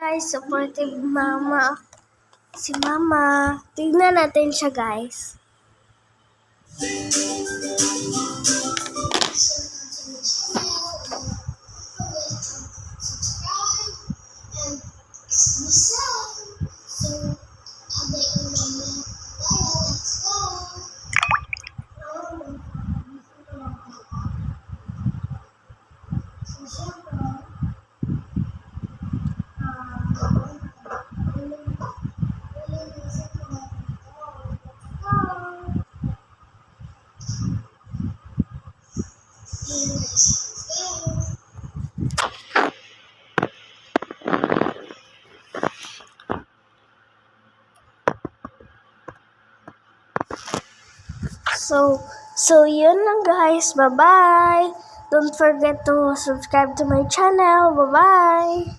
Guys, supportive mama. Si mama. Tignan natin siya, guys. So yun lang guys. Bye-bye. Don't forget to subscribe to my channel. Bye-bye.